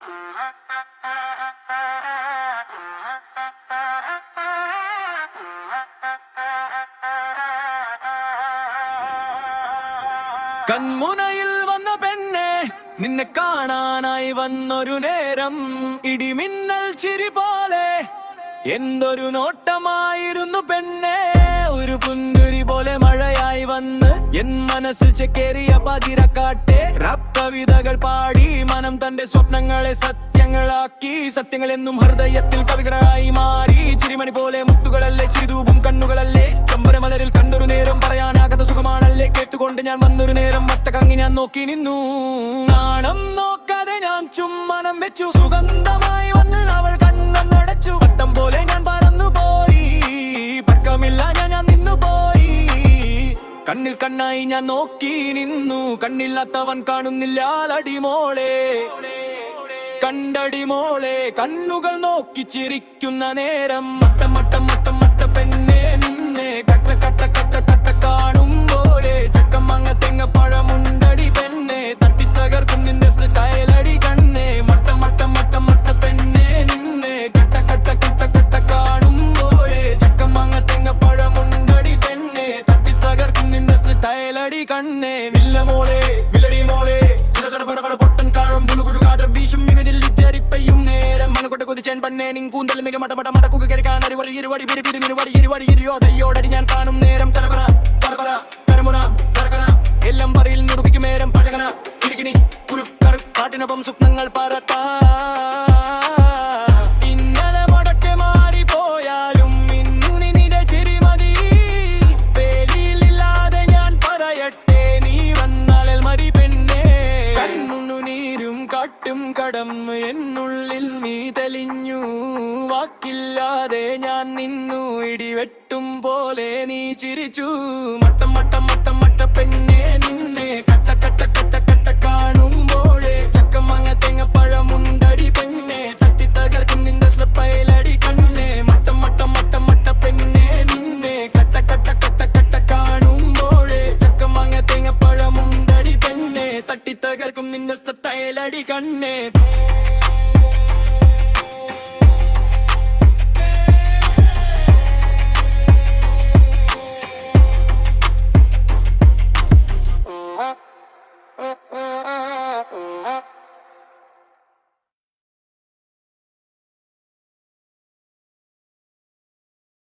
കൺമുനയിൽ വന്ന പെണ്ണെ, നിന്നെ കാണാനായി വന്നൊരു നേരം, ഇടിമിന്നൽ ചിരി പോലെ എന്തൊരു നോട്ടമായിരുന്നു പെണ്ണെ. ഒരു പുന്തുരി പോലെ മഴയായി വന്ന് എൻ മനസ്സിൽ ചെക്കേറിയ പതിരക്കാട്ടെ. റാപ്പ് കവിതകൾ പാടി മനം തന്റെ സ്വപ്നങ്ങളെ സത്യങ്ങളാക്കി. സത്യങ്ങൾ എന്നും ഹൃദയത്തിൽ കവികളായി മാറി. ചിരിമണി പോലെ മുത്തുകളല്ലേ, ചിരിതൂപും കണ്ണുകളല്ലേ. ചമ്പരമലരിൽ കണ്ടൊരു നേരം പറയാനാകാത്ത സുഖമാണല്ലേ. കേട്ടുകൊണ്ട് ഞാൻ വന്നൊരു നേരം മത്തകങ്ങി ഞാൻ നോക്കി നിന്നു. നാണം നോക്കാതെ ഞാൻ ചുമ്മനം വെച്ചു. സുഗന്ധമായി വന്ന് അവൾ കണ്ണടച്ചു. പട്ടം പോലെ ഞാൻ പറന്നു പോയി. പക്കമില്ല ഞാൻ നിന്നു പോയി. കണ്ണിൽ കണ്ണായി ഞാൻ നോക്കി നിന്നു. കണ്ണില്ലാത്തവൻ കാണുന്നില്ല അടിമോളെ, കണ്ടടിമോളെ. കണ്ണുകൾ നോക്കി ചിരിക്കുന്ന നേരം മട്ടം മട്ടം മട്ടം മട്ട പെണ്ണെ നിന്നെ കട്ട കട്ട കട്ട കട്ട കാണുമ്പോലെ. ചക്കമങ്ങ തെങ്ങ പഴമുണ്ടടി പെണ്ണെ, തട്ടി തകർക്കും നിന്റെ സ്റ്റൈലടി കണ്ണെ. മട്ടം മട്ടം മട്ടം മട്ട പെണ്ണെ നിന്നെ കട്ട കട്ട കട്ട കട്ട കാണുമ്പോലെ. ചക്കമങ്ങ തെങ്ങ പഴമുണ്ടടി പെണ്ണെ, തട്ടി തകർക്കും നിന്റെ സ്റ്റൈലടി കണ്ണെ. വില്ല മോളെ വില്ലടി മോളെ, പൊട്ടൻ കാഴും പുളുകുടു കാറ്റം വീശും ഇവരിൽ ചെറിപ്പയും നേരം. മണക്കൊട്ട് കൊതിച്ചേൻ പണ്ണേ നിൻ കൂന്തൽ മിക മട്ട മട്ട മടക്കുക കരക്കാൻ അറിവറി ഇരുവടി പിടി പിടി മിനുവടി ഇരുവടി ഇരുയോടയോടടി ഞാൻ കാണും നേരം. തലപറ തലപറ തരമുന തരകന എല്ലാം പറയിൽ നുടുപ്പിക്കും നേരം. പഴകന ഇടുക്കിനി കുറുക്കറു കാട്ടിനൊപ്പം സ്വപ്നങ്ങൾ പറത്താ. ഇന്നലെ മടക്കെ മാറിപ്പോയാലും ഇന്നു നിന്റെ ചിരിമതി. പേരിലില്ലാതെ ഞാൻ പറയട്ടെ, നീ വന്നാലൽ മതി പെണ്ണേ. കണ്ണു നീരും കാട്ടും കടം എന്നുള്ളിൽ നീ തെളിഞ്ഞു. വാക്കില്ലാതെ ഞാൻ നിന്നു. ഇടിവെട്ടും പോലെ നീ ചിരിച്ചു. മട്ടം മട്ടം മട്ടം മട്ട പെണ്ണെ നിന്നെ കട്ട കട്ട കട്ട കട്ട കാണുമ്പോഴേ. ചക്കമങ്ങ തെങ്ങ പഴമുണ്ടടി പെണ്ണെ, തട്ടി തകർക്കും നിന്റെ സ്ലപ്പയിലടി കണ്ണെ. മട്ടം മട്ടം മട്ടം മട്ട പെണ്ണെ നിന്നെ കട്ട കട്ട കട്ട കട്ട കാണുമ്പോഴേ. ചക്കമങ്ങ തെങ്ങ പഴമുണ്ടടി പെണ്ണെ, തട്ടി തകർക്കും നിന്റെ സ്ലപ്പയിലടി കണ്ണെ.